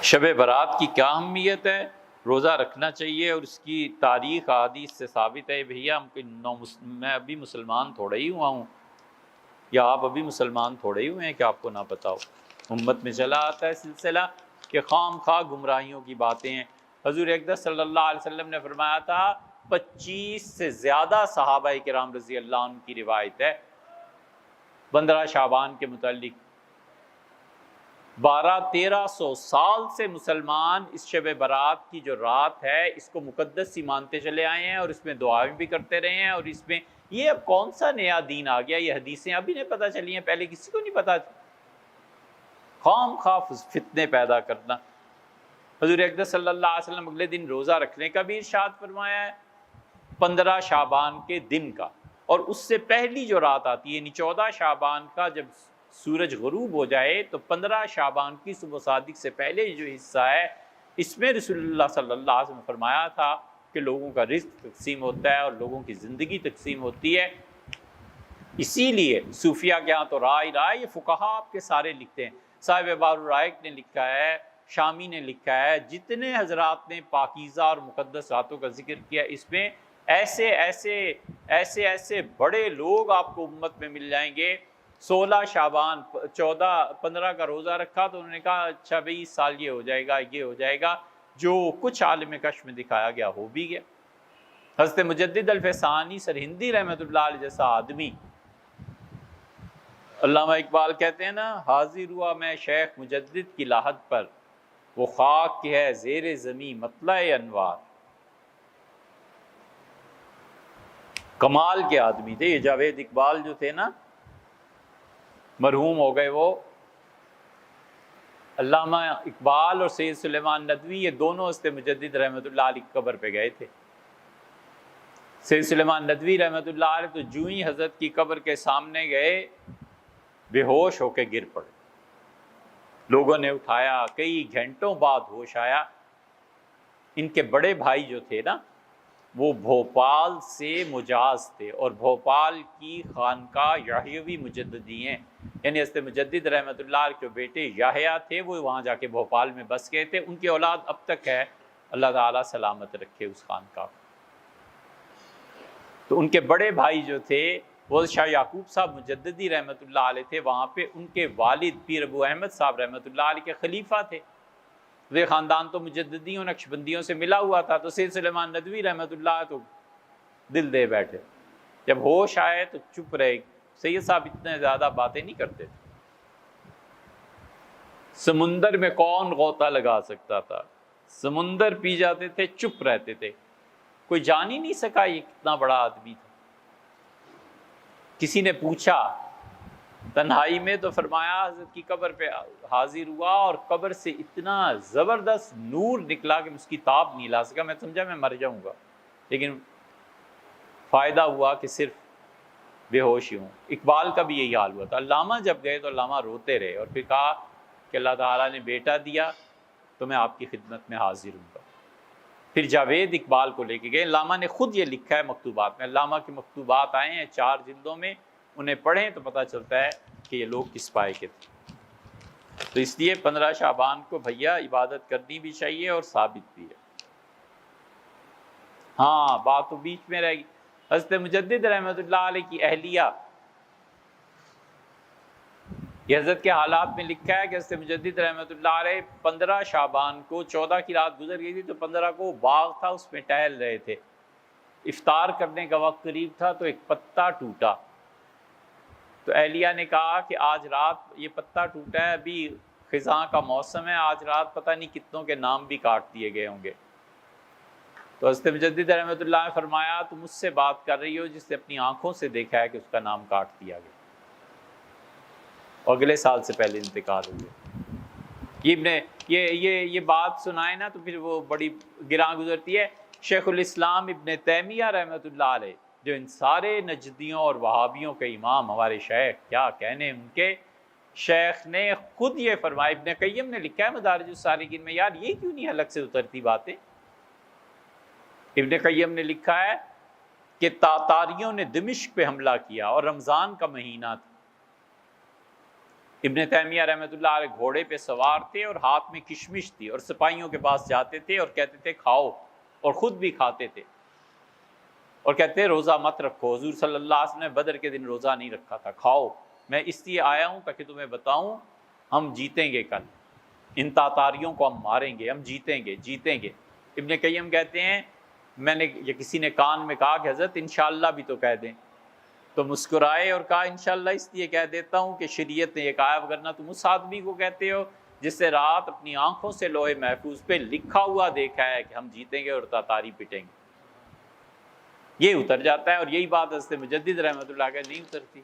شب برات کی کیا اہمیت ہے؟ روزہ رکھنا چاہیے اور اس کی تاریخ احادیث سے ثابت ہے۔ بھیا میں ابھی مسلمان تھوڑا ہی ہوا ہوں، یا آپ ابھی مسلمان تھوڑے ہی ہوئے ہیں کہ آپ کو نہ پتا ہو۔ امت میں چلا آتا ہے سلسلہ کہ خام خواہ گمراہیوں کی باتیں ہیں۔ حضور اقدس صلی اللہ علیہ وسلم نے فرمایا تھا، 25 سے زیادہ صحابہ کرام رضی اللہ عنہ کی روایت ہے 15 شعبان کے متعلق 1200-1300 سال سے مسلمان اس شب برات کی جو رات ہے اس کو مقدس ہی مانتے چلے آئے ہیں، اور اس میں دعائیں بھی کرتے رہے ہیں، اور اس میں یہ اب کون سا نیا دین آ گیا؟ یہ حدیثیں ابھی نہیں پتہ چلی ہیں، پہلے کسی کو نہیں پتا۔ خام خواہ فتنے پیدا کرنا۔ حضور اقدس صلی اللہ علیہ وسلم اگلے دن روزہ رکھنے کا بھی ارشاد فرمایا ہے 15 شعبان کے دن کا، اور اس سے پہلی جو رات آتی ہے یعنی 14 شعبان کا جب سورج غروب ہو جائے تو 15 شعبان کی صبح صادق سے پہلے جو حصہ ہے اس میں رسول اللہ صلی اللہ علیہ وسلم نے فرمایا تھا کہ لوگوں کا رزق تقسیم ہوتا ہے اور لوگوں کی زندگی تقسیم ہوتی ہے۔ اسی لیے صوفیہ کے ہاں تو رائے یہ فقہا آپ کے سارے لکھتے ہیں، صاحب بار الرائق نے لکھا ہے، شامی نے لکھا ہے، جتنے حضرات نے پاکیزہ اور مقدس راتوں کا ذکر کیا اس میں ایسے ایسے ایسے ایسے بڑے لوگ آپ کو امت میں مل جائیں گے۔ 16 شعبان 15 کا روزہ رکھا تو انہوں نے کہا اچھا بھئی اس سال یہ ہو جائے گا، یہ ہو جائے گا، جو کچھ عالم کشف میں دکھایا گیا ہو بھی گیا۔ حضرت مجدد الفسانی سرہندی رحمۃ اللہ علیہ جیسا آدمی، علامہ اقبال کہتے ہیں نا، حاضر ہوا میں شیخ مجدد کی لاحت پر، وہ خاک کی ہے زیر زمیں مطلع انوار۔ کمال کے آدمی تھے یہ جاوید اقبال جو تھے نا، مرحوم ہو گئے وہ۔ علامہ اقبال اور سید سلیمان ندوی یہ دونوں حضرت مجدد رحمۃ اللہ علیہ کی قبر پہ گئے تھے۔ سید سلیمان ندوی رحمۃ اللہ علیہ تو جو ہی حضرت کی قبر کے سامنے گئے بے ہوش ہو کے گر پڑے، لوگوں نے اٹھایا، کئی گھنٹوں بعد ہوش آیا۔ ان کے بڑے بھائی جو تھے نا وہ بھوپال سے مجاز تھے، اور بھوپال کی خانقاہ یحیوی مجددی ہیں، یعنی حضرت مجدد رحمۃ اللہ علیہ کے بیٹے یحییٰ تھے، وہ وہاں جا کے بھوپال میں بس گئے تھے، ان کی اولاد اب تک ہے، اللہ تعالیٰ سلامت رکھے اس خانقاہ کو۔ تو ان کے بڑے بھائی جو تھے وہ شاہ یعقوب صاحب مجددی رحمۃ اللہ علیہ تھے، وہاں پہ ان کے والد پیر ابو احمد صاحب رحمۃ اللہ علیہ کے خلیفہ تھے۔ وہ خاندان تو مجددیوں نقشبندیوں سے ملا ہوا تھا، تو سید سلیمان ندوی رحمۃ اللہ تو دل دے بیٹھے، جب ہوش آئے تو چپ رہے۔ سید صاحب اتنے زیادہ باتیں نہیں کرتے تھے، سمندر میں کون غوطہ لگا سکتا تھا، سمندر پی جاتے تھے، چپ رہتے تھے، کوئی جان ہی نہیں سکا یہ کتنا بڑا آدمی تھا۔ کسی نے پوچھا تنہائی میں تو فرمایا حضرت کی قبر پہ حاضر ہوا اور قبر سے اتنا زبردست نور نکلا کہ اس کی تاب نہیں لا سکا، میں سمجھا میں مر جاؤں گا، لیکن فائدہ ہوا کہ صرف بے ہوش ہی ہوں۔ اقبال کا بھی یہی حال ہوا تھا۔ علامہ جب گئے تو علامہ روتے رہے اور پھر کہا کہ اللہ تعالیٰ نے بیٹا دیا تو میں آپ کی خدمت میں حاضر ہوں گا۔ پھر جاوید اقبال کو لے کے گئے، علامہ نے خود یہ لکھا ہے مکتوبات میں، علامہ کے مکتوبات آئے ہیں 4 جلدوں میں، انہیں پڑھیں تو پتہ چلتا ہے کہ یہ لوگ کس پائے کے تھے۔ تو اس لیے 15 شعبان کو بھیا عبادت کرنی بھی چاہیے اور ثابت بھی ہے۔ ہاں بات تو بیچ میں رہ گئی، حضرت مجدد رحمۃ اللہ علیہ کی اہلیہ، یہ حضرت کے حالات میں لکھا ہے کہ حضرت مجدد رحمۃ اللہ علیہ 15 شعبان کو 14 کی رات گزر گئی تھی تو 15 کو باغ تھا اس میں ٹہل رہے تھے، افطار کرنے کا وقت قریب تھا تو ایک پتا ٹوٹا، تو اہلیہ نے کہا کہ آج رات یہ پتا ٹوٹا ہے، ابھی خزاں کا موسم ہے، آج رات پتہ نہیں کتنوں کے نام بھی کاٹ دیے گئے ہوں گے۔ تو حضرت مجدد رحمۃ اللہ نے فرمایا تم مجھ سے بات کر رہی ہو جس نے اپنی آنکھوں سے دیکھا ہے کہ اس کا نام کاٹ دیا گیا اور اگلے سال سے پہلے انتقال ہوئے۔ یہ بات سنائے نا تو پھر وہ بڑی گراں گزرتی ہے۔ شیخ الاسلام ابن تیمیہ رحمۃ اللہ علیہ جو ان سارے نجدیوں اور وہابیوں کے امام، ہمارے شیخ، کیا کہنے ان کے، شیخ نے خود یہ فرمایا، ابن قیم نے لکھا ہے مدارج السالکین میں، یار یہ کیوں نہیں حلق سے اترتی باتیں۔ ابن قیم نے لکھا ہے کہ تاتاریوں نے دمشق پہ حملہ کیا اور رمضان کا مہینہ تھا، ابن تیمیہ رحمۃ اللہ علیہ گھوڑے پہ سوار تھے اور ہاتھ میں کشمش تھی، اور سپاہیوں کے پاس جاتے تھے اور کہتے تھے کھاؤ، اور خود بھی کھاتے تھے، اور کہتے ہیں روزہ مت رکھو، حضور صلی اللہ علیہ وسلم نے بدر کے دن روزہ نہیں رکھا تھا، کھاؤ، میں اس لیے آیا ہوں تاکہ تمہیں بتاؤں ہم جیتیں گے، کل ان تاتاریوں کو ہم ماریں گے، ہم جیتیں گے جیتیں گے۔ ابن قیم کہتے ہیں میں نے یا کسی نے کان میں کہا کہ حضرت انشاءاللہ بھی تو کہہ دیں، تو مسکرائے اور کہا انشاءاللہ اس لیے کہہ دیتا ہوں کہ شریعت نے یہ کہا، ورنہ تم اس آدمی کو کہتے ہو جس سے رات اپنی آنکھوں سے لوح محفوظ پہ لکھا ہوا دیکھا ہے کہ ہم جیتیں گے اور تاتاری پٹیں گے۔ یہ اتر جاتا ہے، اور یہی بات حضرت مجدد رحمۃ اللہ کا نہیں اترتی۔